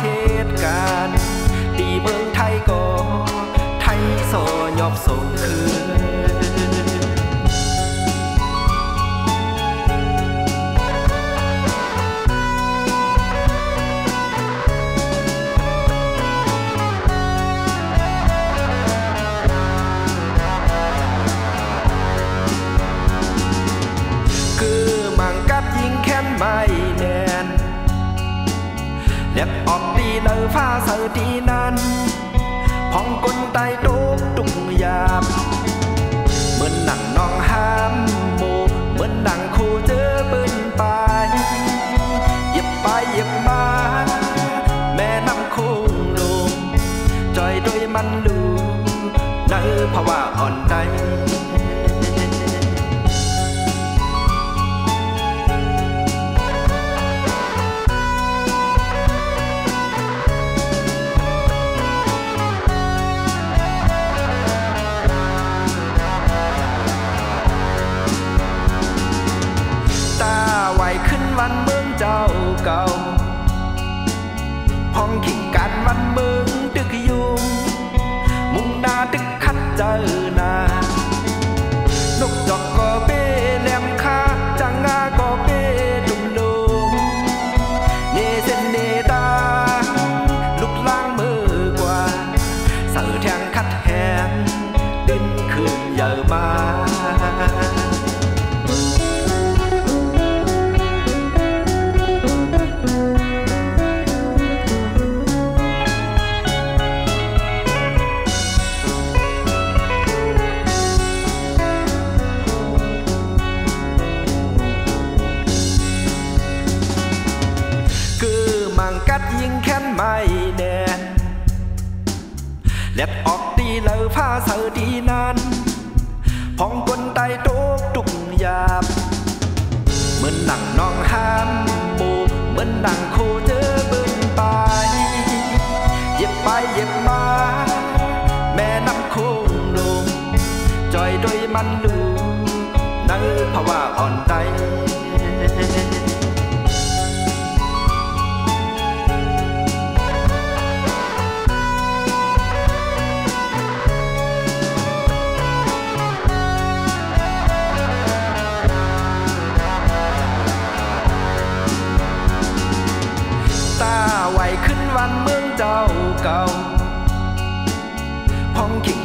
เหตุการณ์ตีเมืองไทยก็ไทยโซยอบส่งคืนไม่แน่นเล็บออกดีเลอฟ้าเสือดีนั้นพองกลไตตุกตุกหยาบเหมือนหนังน้องห้ามโมเหมือนหนังคู่เจอปืนไปหยิบไปหยิบมาแม่น้ำคงลงจอยโดยมันลูในภาวะอ่อนใจวันเมืองเจ้าเก่าพ้องขิงการวันเมืองตึกยุงมุ่งหน้าตึกคัดเจอหน้านกจอกก็เป้แหลมคาจังงาก็เป้ดุมดุมเนเส้นเนตาลุกล้างมือกว่าเสือแทงคัดแหงดิ้นขึ้นเยอะมากัดยิงแค้นไม่แน่นเล็บออกดีเลอผ้าเสือดีนั้นพองกลไตตุกตุกหยาบเหมือนหนังน้องห้ามโบเหมือนหนังโคเจอปืนไปเย็บไปเย็บมาแม่น้ำโคงลงจอยโดยมันลูในภาวะอ่อนใจไหวขึ้นวันเมืองเจ้าเก่าพ้องขิง